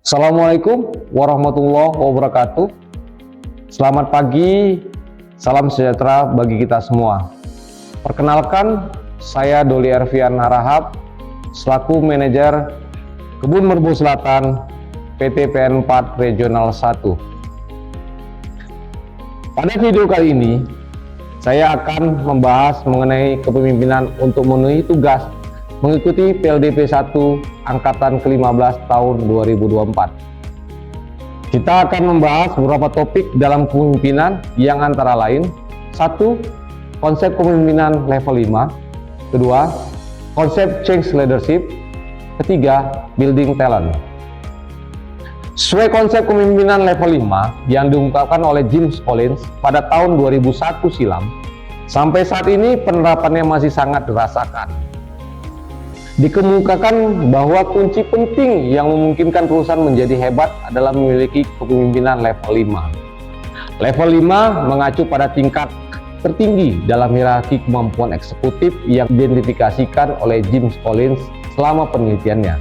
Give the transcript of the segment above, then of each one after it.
Assalamualaikum warahmatullahi wabarakatuh. Selamat pagi, salam sejahtera bagi kita semua. Perkenalkan, saya Doli Ervian Harahap, selaku manajer Kebun Merbu Selatan PT PN4 Regional 1. Pada video kali ini, saya akan membahas mengenai kepemimpinan untuk memenuhi tugas mengikuti PLDP 1 Angkatan ke-15 tahun 2024. Kita akan membahas beberapa topik dalam kepemimpinan yang antara lain: 1. Konsep kepemimpinan level 5. 2. Konsep change leadership. 3. Building talent. Sesuai konsep kepemimpinan level 5 yang diungkapkan oleh James Collins pada tahun 2001 silam, sampai saat ini penerapannya masih sangat dirasakan. Dikemukakan bahwa kunci penting yang memungkinkan perusahaan menjadi hebat adalah memiliki kepemimpinan level 5. Level 5 mengacu pada tingkat tertinggi dalam hierarki kemampuan eksekutif yang diidentifikasikan oleh James Collins selama penelitiannya.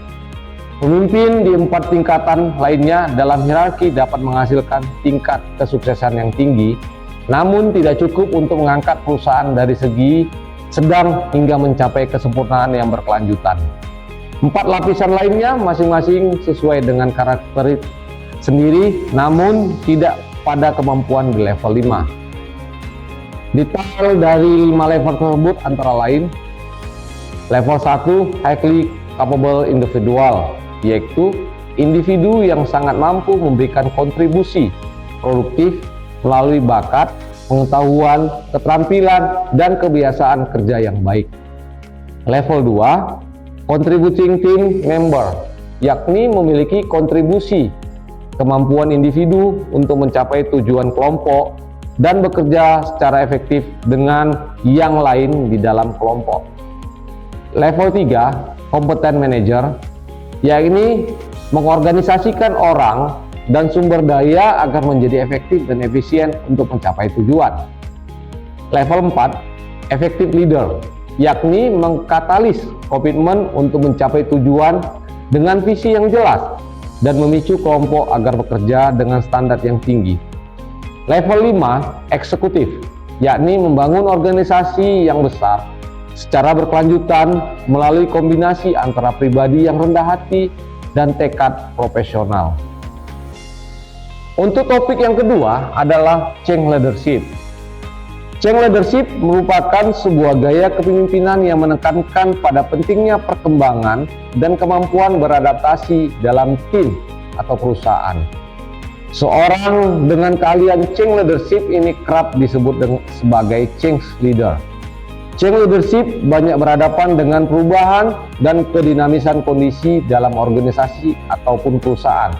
Pemimpin di 4 tingkatan lainnya dalam hierarki dapat menghasilkan tingkat kesuksesan yang tinggi, namun tidak cukup untuk mengangkat perusahaan dari segi sedang hingga mencapai kesempurnaan yang berkelanjutan. 4 lapisan lainnya masing-masing sesuai dengan karakter sendiri, namun tidak pada kemampuan di level 5. Detail dari 5 level tersebut antara lain: level 1, highly capable individual, yaitu individu yang sangat mampu memberikan kontribusi produktif melalui bakat, pengetahuan, keterampilan, dan kebiasaan kerja yang baik. Level 2, contributing team member, yakni memiliki kontribusi kemampuan individu untuk mencapai tujuan kelompok dan bekerja secara efektif dengan yang lain di dalam kelompok. Level 3, competent manager, yakni mengorganisasikan orang dan sumber daya agar menjadi efektif dan efisien untuk mencapai tujuan. Level 4, effective leader, yakni mengkatalis komitmen untuk mencapai tujuan dengan visi yang jelas dan memicu kelompok agar bekerja dengan standar yang tinggi. Level 5, eksekutif, yakni membangun organisasi yang besar secara berkelanjutan melalui kombinasi antara pribadi yang rendah hati dan tekad profesional. Untuk topik yang kedua adalah change leadership. Change leadership merupakan sebuah gaya kepemimpinan yang menekankan pada pentingnya perkembangan dan kemampuan beradaptasi dalam tim atau perusahaan. Seorang dengan keahlian change leadership ini kerap disebut sebagai change leader. Change leadership banyak berhadapan dengan perubahan dan kedinamisan kondisi dalam organisasi ataupun perusahaan.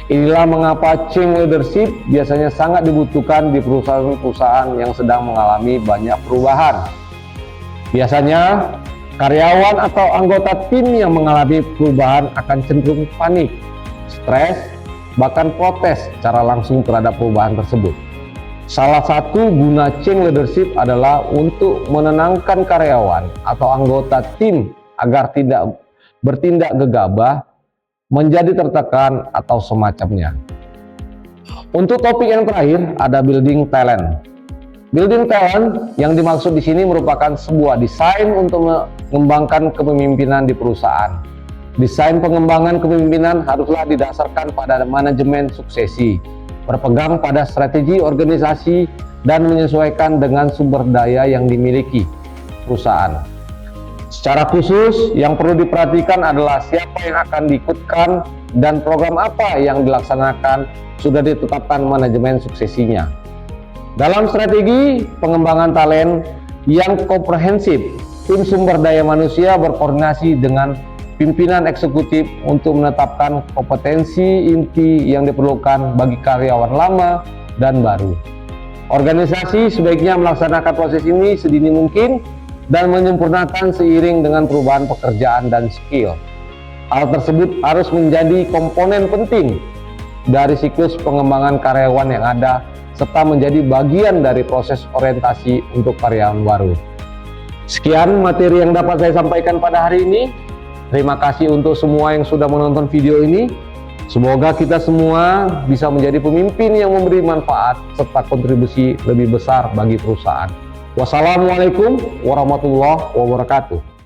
Inilah mengapa change leadership biasanya sangat dibutuhkan di perusahaan-perusahaan yang sedang mengalami banyak perubahan. Biasanya, karyawan atau anggota tim yang mengalami perubahan akan cenderung panik, stres, bahkan protes secara langsung terhadap perubahan tersebut. Salah satu guna change leadership adalah untuk menenangkan karyawan atau anggota tim agar tidak bertindak gegabah, menjadi tertekan, atau semacamnya. Untuk topik yang terakhir ada building talent. Building talent yang dimaksud di sini merupakan sebuah desain untuk mengembangkan kepemimpinan di perusahaan. Desain pengembangan kepemimpinan haruslah didasarkan pada manajemen suksesi, berpegang pada strategi organisasi, dan menyesuaikan dengan sumber daya yang dimiliki perusahaan. Secara khusus, yang perlu diperhatikan adalah siapa yang akan diikutkan dan program apa yang dilaksanakan sudah ditetapkan manajemen suksesinya. Dalam strategi pengembangan talent yang komprehensif, tim sumber daya manusia berkoordinasi dengan pimpinan eksekutif untuk menetapkan kompetensi inti yang diperlukan bagi karyawan lama dan baru. Organisasi sebaiknya melaksanakan proses ini sedini mungkin dan menyempurnakan seiring dengan perubahan pekerjaan dan skill. Hal tersebut harus menjadi komponen penting dari siklus pengembangan karyawan yang ada, serta menjadi bagian dari proses orientasi untuk karyawan baru. Sekian materi yang dapat saya sampaikan pada hari ini. Terima kasih untuk semua yang sudah menonton video ini. Semoga kita semua bisa menjadi pemimpin yang memberi manfaat serta kontribusi lebih besar bagi perusahaan. Wassalamualaikum warahmatullahi wabarakatuh.